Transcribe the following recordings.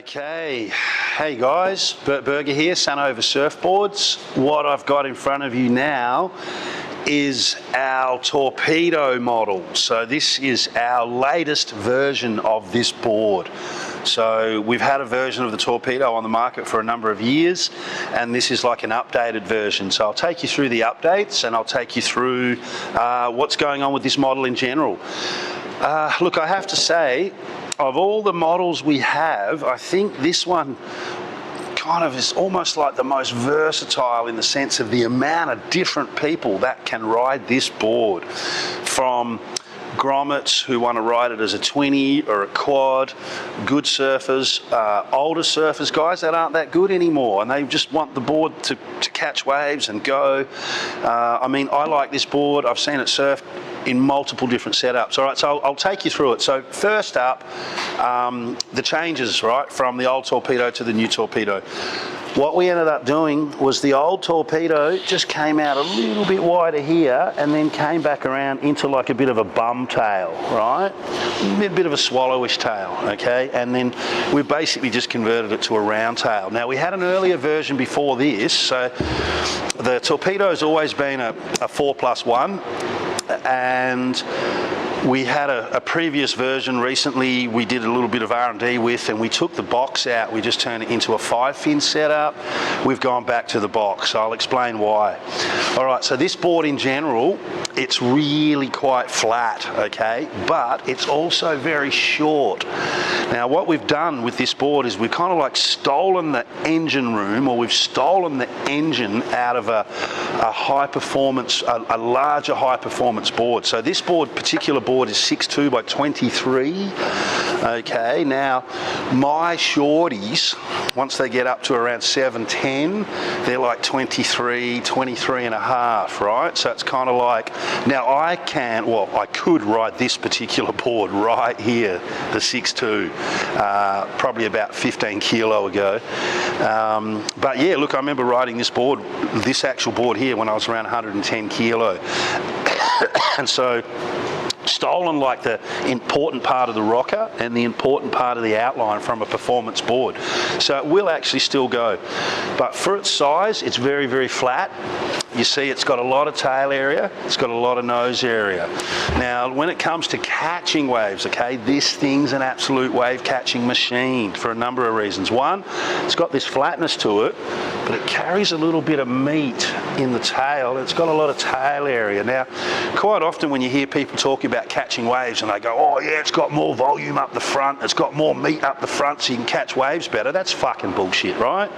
Okay, hey guys, Bert Berger here, Sunova Surfboards. What I've got in front of you now is our Torpedo model. So this is our latest version of this board. So we've had a version of the Torpedo on the market for a number of years, and this is like an updated version. So I'll take you through the updates and I'll take you through what's going on with this model in general. Look, I have to say, of all the models we have, I think this one kind of is almost like the most versatile in the sense of the amount of different people that can ride this board. From grommets who want to ride it as a 20 or a quad, good surfers, older surfers, guys that aren't that good anymore and they just want the board to catch waves and go. I mean, I like this board. I've seen it surfed in multiple different setups. All right, so I'll take you through it. So first up, the changes, right, from the old Torpedo to the new Torpedo. What we ended up doing was the old Torpedo just came out a little bit wider here and then came back around into like a bit of a bum tail, right? A bit of a swallowish tail, okay? And then we basically just converted it to a round tail. Now we had an earlier version before this, so the Torpedo's always been a 4+1, and we had a previous version recently we did a little bit of R&D with, and we took the box out. We just turned it into a 5-fin setup. We've gone back to the box. I'll explain why. All right, so this board in general, it's really quite flat, okay? But it's also very short. Now, what we've done with this board is we've kind of like stolen the engine room, or we've stolen the engine out of a high performance, a larger high performance board. So this particular board is 6'2" by 23. Okay, now my shorties, once they get up to around 7'10", they're like 23 and a half, right? So it's kind of like, now I could ride this particular board right here, the 6'2", probably about 15 kilo ago. But yeah, look, I remember riding this board, this actual board here, when I was around 110 kilo. And so stolen like the important part of the rocker and the important part of the outline from a performance board. So it will actually still go. But for its size, it's very, very flat. You see it's got a lot of tail area, it's got a lot of nose area. Now, when it comes to catching waves, okay, this thing's an absolute wave catching machine for a number of reasons. One, it's got this flatness to it, but it carries a little bit of meat in the tail. It's got a lot of tail area. Now, quite often when you hear people talking about catching waves and they go, oh yeah, it's got more volume up the front, it's got more meat up the front so you can catch waves better, that's fucking bullshit, right?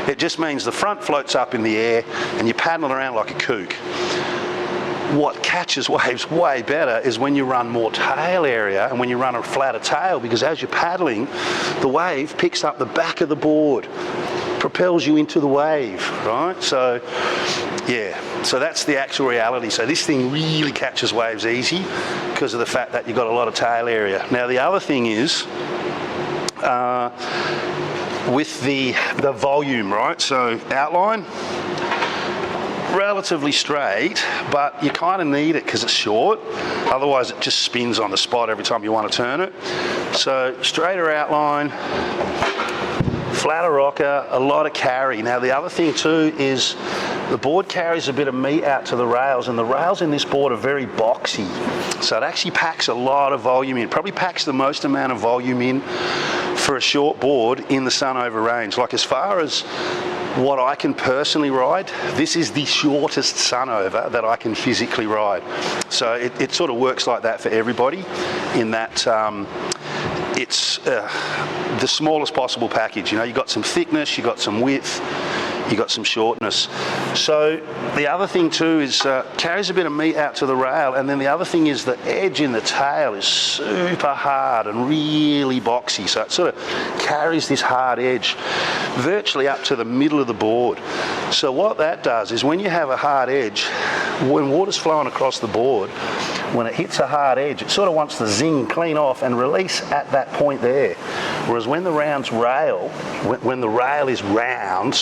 It just means the front floats up in the air and you're paddling around like a kook. What catches waves way better is when you run more tail area and when you run a flatter tail, because as you're paddling, the wave picks up the back of the board, propels you into the wave, right? So yeah, so that's the actual reality. So this thing really catches waves easy because of the fact that you've got a lot of tail area. Now the other thing is with the volume, right? So outline, relatively straight, but you kind of need it because it's short. Otherwise it just spins on the spot every time you want to turn it. So straighter outline, flatter rocker, a lot of carry. Now the other thing too is the board carries a bit of meat out to the rails, and the rails in this board are very boxy. So it actually packs a lot of volume in. Probably packs the most amount of volume in for a short board in the Sunova range. Like as far as what I can personally ride, this is the shortest Sunova that I can physically ride. So it sort of works like that for everybody in that it's the smallest possible package. You know, you've got some thickness, you've got some width, you got some shortness. So the other thing too is carries a bit of meat out to the rail, and then the other thing is the edge in the tail is super hard and really boxy. So it sort of carries this hard edge virtually up to the middle of the board. So what that does is when you have a hard edge, when water's flowing across the board, when it hits a hard edge, it sort of wants to zing clean off and release at that point there. Whereas when the rail is round,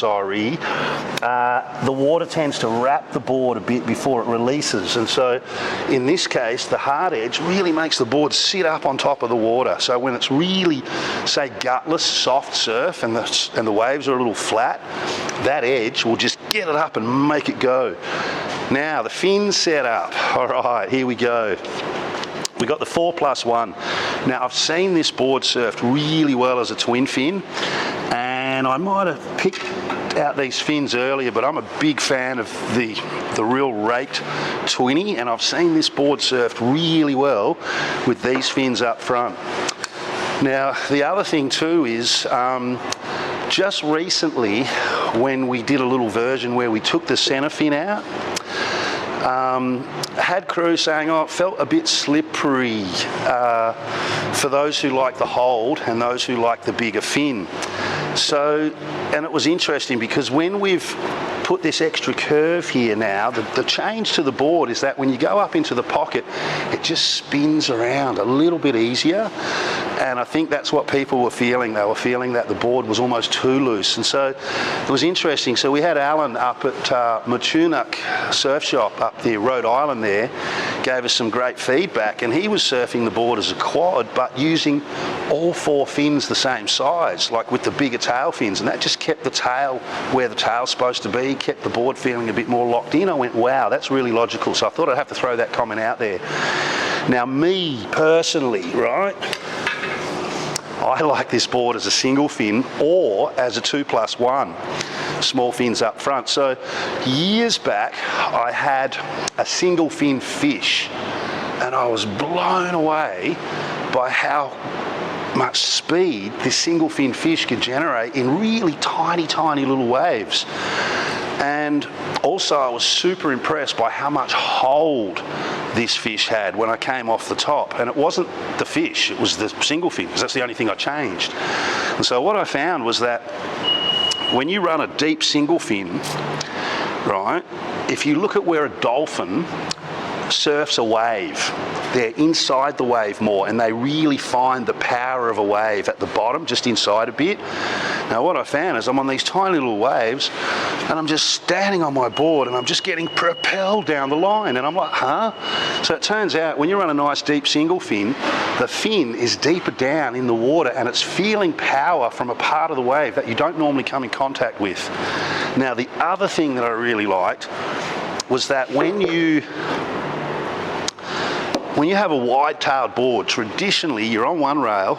the water tends to wrap the board a bit before it releases. And so in this case, the hard edge really makes the board sit up on top of the water. So when it's really, say, gutless, soft surf and the waves are a little flat, that edge will just get it up and make it go. Now the fin's set up. All right, here we go. We got the 4+1. Now I've seen this board surfed really well as a twin fin, and I might have picked out these fins earlier, but I'm a big fan of the real raked twinny, and I've seen this board surfed really well with these fins up front. Now the other thing too is just recently when we did a little version where we took the center fin out, had crew saying, oh, it felt a bit slippery for those who like the hold and those who like the bigger fin. So, and it was interesting because when we've put this extra curve here now, the change to the board is that when you go up into the pocket, it just spins around a little bit easier. And I think that's what people were feeling. They were feeling that the board was almost too loose. And so it was interesting. So we had Alan up at Matunuk Surf Shop up there, Rhode Island there, gave us some great feedback. And he was surfing the board as a quad, but using all 4 fins the same size, like with the bigger tail fins. And that just kept the tail where the tail's supposed to be, kept the board feeling a bit more locked in. I went, wow, that's really logical. So I thought I'd have to throw that comment out there. Now me personally, right, I like this board as a single fin or as a 2+1, small fins up front. So years back, I had a single fin fish and I was blown away by how much speed this single fin fish could generate in really tiny, tiny little waves. And also I was super impressed by how much hold this fish had when I came off the top. And it wasn't the fish, it was the single fin, because that's the only thing I changed. And so what I found was that when you run a deep single fin, right, if you look at where a dolphin surfs a wave, they're inside the wave more and they really find the power of a wave at the bottom, just inside a bit. Now what I found is I'm on these tiny little waves and I'm just standing on my board and I'm just getting propelled down the line and I'm like, huh? So it turns out when you run a nice deep single fin, the fin is deeper down in the water and it's feeling power from a part of the wave that you don't normally come in contact with. Now the other thing that I really liked was that when you have a wide-tailed board, traditionally you're on one rail,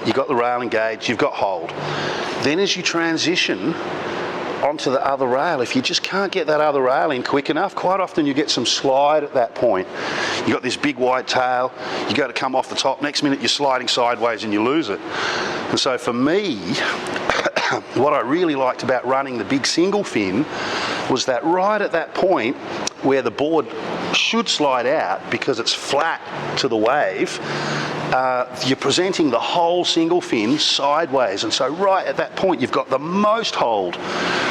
you've got the rail engaged, you've got hold. Then as you transition onto the other rail, if you just can't get that other rail in quick enough, quite often you get some slide at that point. You've got this big wide tail, you go to come off the top, next minute you're sliding sideways and you lose it. And so for me, what I really liked about running the big single fin was that right at that point where the board should slide out because it's flat to the wave, you're presenting the whole single fin sideways, and so right at that point you've got the most hold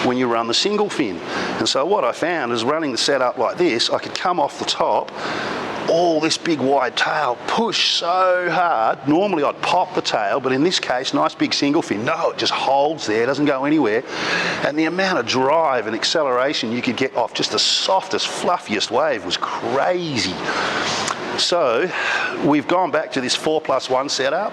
when you run the single fin. And so what I found is running the setup like this, I could come off the top, all this big wide tail, push so hard. Normally I'd pop the tail, but in this case, nice big single fin, no, it just holds there, doesn't go anywhere. And the amount of drive and acceleration you could get off just the softest, fluffiest wave was crazy. So we've gone back to this 4+1 setup.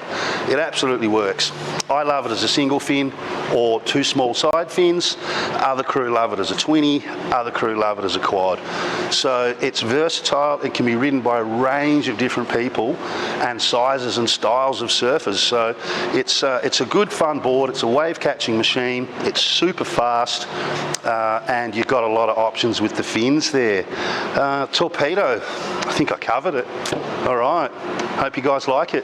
It absolutely works. I love it as a single fin or 2 small side fins. Other crew love it as a twinny. Other crew love it as a quad. So it's versatile. It can be ridden by a range of different people and sizes and styles of surfers. So it's a good fun board. It's a wave catching machine. It's super fast and you've got a lot of options with the fins there. Torpedo, I think I covered it. All right, hope you guys like it.